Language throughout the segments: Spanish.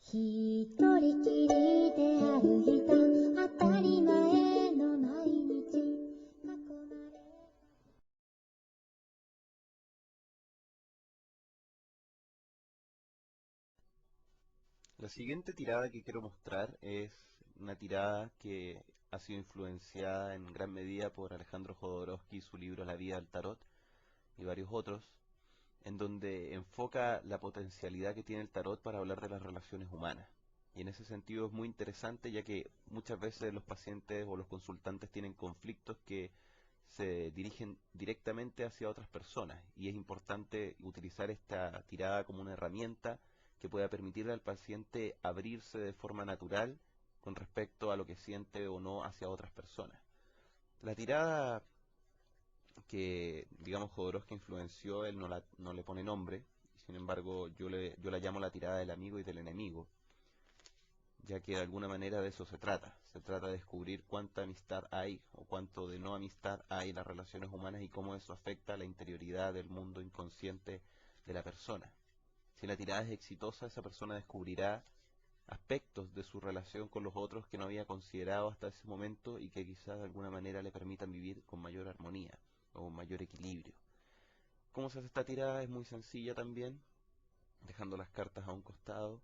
一人きりである日が当たり前の毎日囲まれ。La siguiente tirada que quiero mostrar es una tirada que ha sido influenciada en gran medida por Alejandro Jodorowsky y su libro La vida del tarot y varios otros, en donde enfoca la potencialidad que tiene el tarot para hablar de las relaciones humanas. Y en ese sentido es muy interesante, ya que muchas veces los pacientes o los consultantes tienen conflictos que se dirigen directamente hacia otras personas, y es importante utilizar esta tirada como una herramienta que pueda permitirle al paciente abrirse de forma natural con respecto a lo que siente o no hacia otras personas. La tirada que, digamos, Jodorowsky influenció, él no le pone nombre, sin embargo yo la llamo la tirada del amigo y del enemigo, ya que de alguna manera de eso se trata. Se trata de descubrir cuánta amistad hay o cuánto de no amistad hay en las relaciones humanas y cómo eso afecta a la interioridad del mundo inconsciente de la persona. Si la tirada es exitosa, esa persona descubrirá aspectos de su relación con los otros que no había considerado hasta ese momento y que quizás de alguna manera le permitan vivir con mayor armonía o con mayor equilibrio. ¿Cómo se hace esta tirada? Es muy sencilla también. Dejando las cartas a un costado,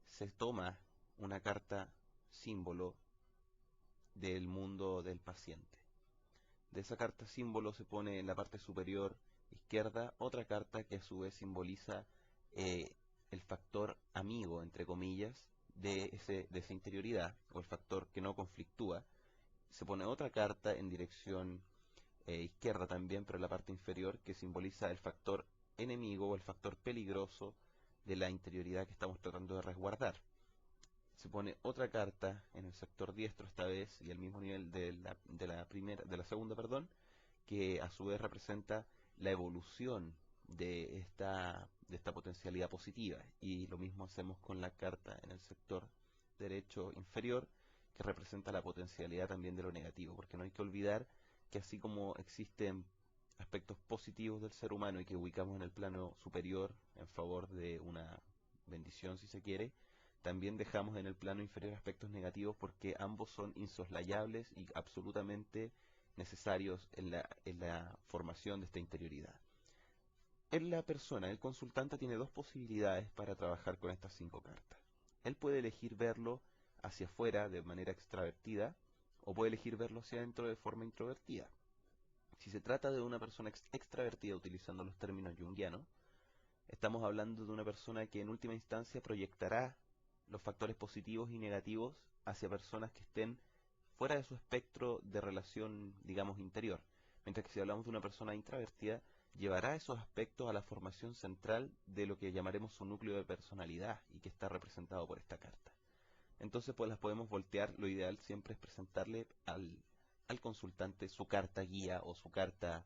se toma una carta símbolo del mundo del paciente. De esa carta símbolo se pone en la parte superior izquierda otra carta que a su vez simboliza eh, el factor amigo, entre comillas, de esa interioridad, o el factor que no conflictúa. Se pone otra carta en dirección izquierda también, pero en la parte inferior, que simboliza el factor enemigo o el factor peligroso de la interioridad que estamos tratando de resguardar. Se pone otra carta en el sector diestro esta vez y al mismo nivel de la segunda, perdón, que a su vez representa la evolución de esta potencialidad positiva. Y lo mismo hacemos con la carta en el sector derecho inferior, que representa la potencialidad también de lo negativo, porque no hay que olvidar que así como existen aspectos positivos del ser humano y que ubicamos en el plano superior en favor de una bendición, si se quiere, también dejamos en el plano inferior aspectos negativos, porque ambos son insoslayables y absolutamente necesarios en la formación de esta interioridad. En la persona, el consultante tiene dos posibilidades para trabajar con estas 5 cartas. Él puede elegir verlo hacia afuera de manera extravertida o puede elegir verlo hacia adentro de forma introvertida. Si se trata de una persona extravertida, utilizando los términos junguianos, estamos hablando de una persona que en última instancia proyectará los factores positivos y negativos hacia personas que estén fuera de su espectro de relación, digamos, interior. Mientras que si hablamos de una persona introvertida, llevará esos aspectos a la formación central de lo que llamaremos su núcleo de personalidad y que está representado por esta carta. Entonces, pues las podemos voltear. Lo ideal siempre es presentarle al consultante su carta guía o su carta,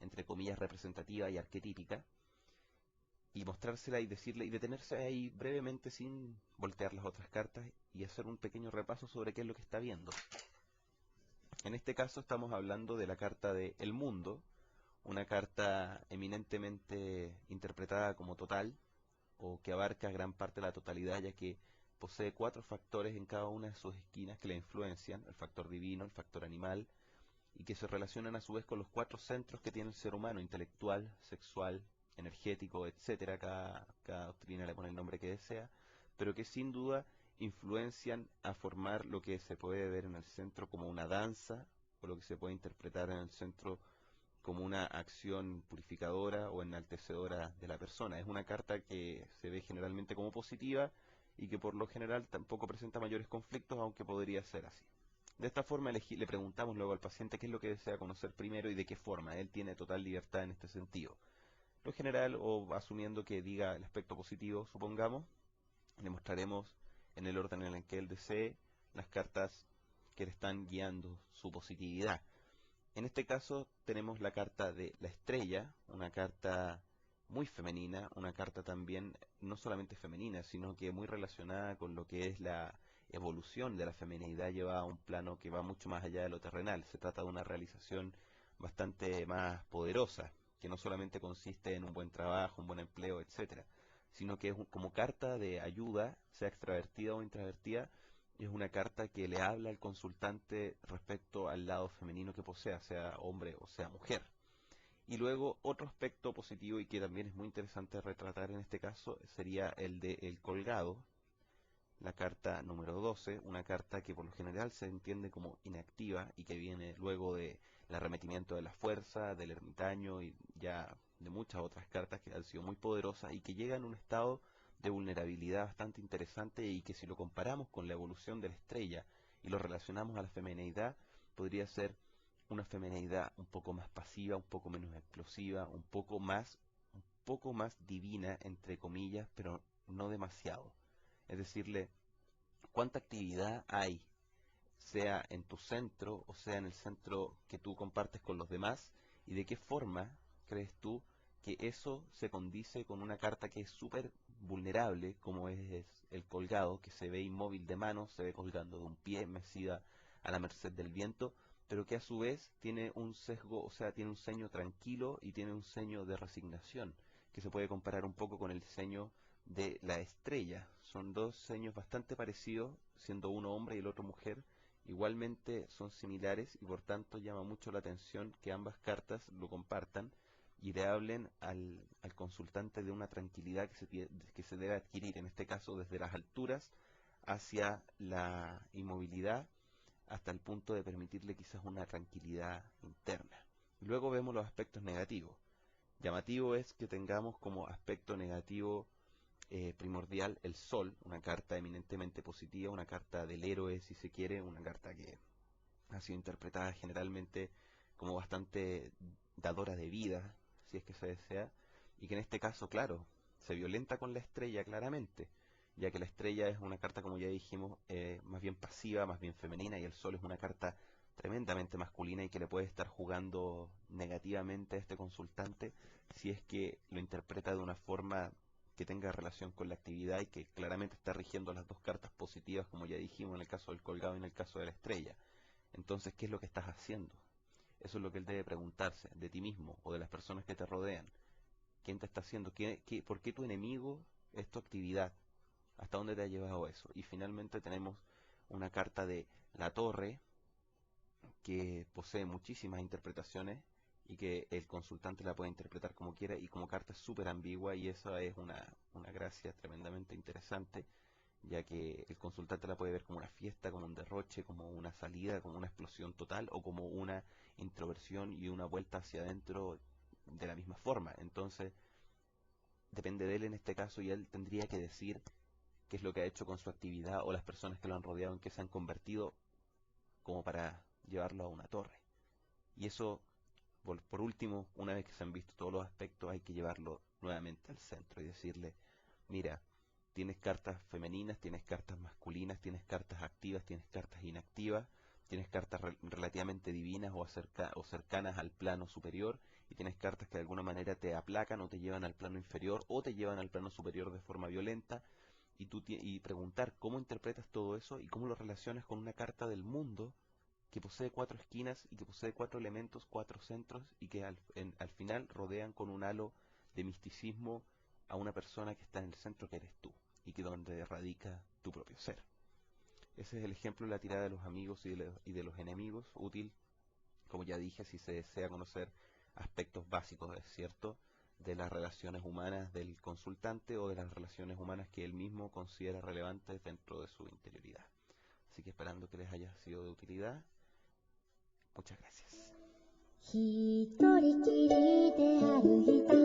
entre comillas, representativa y arquetípica, y mostrársela y decirle y detenerse ahí brevemente sin voltear las otras cartas y hacer un pequeño repaso sobre qué es lo que está viendo. En este caso estamos hablando de la carta de El Mundo, una carta eminentemente interpretada como total o que abarca gran parte de la totalidad, ya que posee 4 factores en cada una de sus esquinas que la influencian: el factor divino, el factor animal, y que se relacionan a su vez con los 4 centros que tiene el ser humano: intelectual, sexual, energético, etcétera. Cada doctrina le pone el nombre que desea, pero que sin duda influencian a formar lo que se puede ver en el centro como una danza, o lo que se puede interpretar en el centro como una acción purificadora o enaltecedora de la persona. Es una carta que se ve generalmente como positiva y que por lo general tampoco presenta mayores conflictos, aunque podría ser así. De esta forma le preguntamos luego al paciente qué es lo que desea conocer primero y de qué forma. Él tiene total libertad en este sentido. Lo general, o asumiendo que diga el aspecto positivo, supongamos, le mostraremos en el orden en el que él desee las cartas que le están guiando su positividad. En este caso tenemos la carta de la estrella, una carta muy femenina, una carta también no solamente femenina, sino que muy relacionada con lo que es la evolución de la feminidad llevada a un plano que va mucho más allá de lo terrenal. Se trata de una realización bastante más poderosa, que no solamente consiste en un buen trabajo, un buen empleo, etcétera, sino que es como carta de ayuda, sea extravertida o introvertida, es una carta que le habla al consultante respecto al lado femenino que posea, sea hombre o sea mujer. Y luego otro aspecto positivo y que también es muy interesante retratar en este caso sería el de el colgado, la carta número 12, una carta que por lo general se entiende como inactiva y que viene luego del arremetimiento de la fuerza, del ermitaño y ya de muchas otras cartas que han sido muy poderosas y que llegan a un estado de vulnerabilidad bastante interesante y que si lo comparamos con la evolución de la estrella y lo relacionamos a la femineidad, podría ser una femineidad un poco más pasiva, un poco menos explosiva, un poco más divina, entre comillas, pero no demasiado. Es decirle, cuánta actividad hay, sea en tu centro o sea en el centro que tú compartes con los demás, y de qué forma crees tú que eso se condice con una carta que es súper vulnerable, como es el colgado, que se ve inmóvil de manos, se ve colgando de un pie, mecida a la merced del viento, pero que a su vez tiene un sesgo, o sea, tiene un ceño tranquilo y tiene un ceño de resignación, que se puede comparar un poco con el ceño de la estrella. Son dos ceños bastante parecidos, siendo uno hombre y el otro mujer. Igualmente son similares y por tanto llama mucho la atención que ambas cartas lo compartan y le hablen al consultante de una tranquilidad que se debe adquirir, en este caso desde las alturas hacia la inmovilidad, hasta el punto de permitirle quizás una tranquilidad interna. Luego vemos los aspectos negativos. Llamativo es que tengamos como aspecto negativo primordial el Sol, una carta eminentemente positiva, una carta del héroe si se quiere, una carta que ha sido interpretada generalmente como bastante dadora de vida, si es que se desea, y que en este caso, claro, se violenta con la estrella claramente, ya que la estrella es una carta, como ya dijimos, más bien pasiva, más bien femenina, y el Sol es una carta tremendamente masculina y que le puede estar jugando negativamente a este consultante si es que lo interpreta de una forma que tenga relación con la actividad y que claramente está rigiendo las dos cartas positivas, como ya dijimos en el caso del colgado y en el caso de la estrella. Entonces, ¿qué es lo que estás haciendo? Eso es lo que él debe preguntarse, de ti mismo o de las personas que te rodean. ¿Quién te está haciendo? ¿Por qué tu enemigo es tu actividad? ¿Hasta dónde te ha llevado eso? Y finalmente tenemos una carta de la torre que posee muchísimas interpretaciones y que el consultante la puede interpretar como quiera y como carta es súper ambigua y esa es una gracia tremendamente interesante, ya que el consultante la puede ver como una fiesta, como un derroche, como una salida, como una explosión total o como una introversión y una vuelta hacia adentro de la misma forma. Entonces, depende de él en este caso y él tendría que decir qué es lo que ha hecho con su actividad o las personas que lo han rodeado en qué se han convertido como para llevarlo a una torre. Y eso, por último, una vez que se han visto todos los aspectos, hay que llevarlo nuevamente al centro y decirle, mira, tienes cartas femeninas, tienes cartas masculinas, tienes cartas activas, tienes cartas inactivas, tienes cartas relativamente divinas o cercanas al plano superior, y tienes cartas que de alguna manera te aplacan o te llevan al plano inferior o te llevan al plano superior de forma violenta, y preguntar cómo interpretas todo eso y cómo lo relacionas con una carta del mundo que posee cuatro esquinas y que posee cuatro elementos, cuatro centros y que al final rodean con un halo de misticismo a una persona que está en el centro que eres tú y que donde radica tu propio ser. Ese es el ejemplo de la tirada de los amigos y de los enemigos, útil, como ya dije, si se desea conocer aspectos básicos, es cierto, de las relaciones humanas del consultante o de las relaciones humanas que él mismo considera relevantes dentro de su interioridad. Así que esperando que les haya sido de utilidad. Muchas gracias. 一人きりで歩いた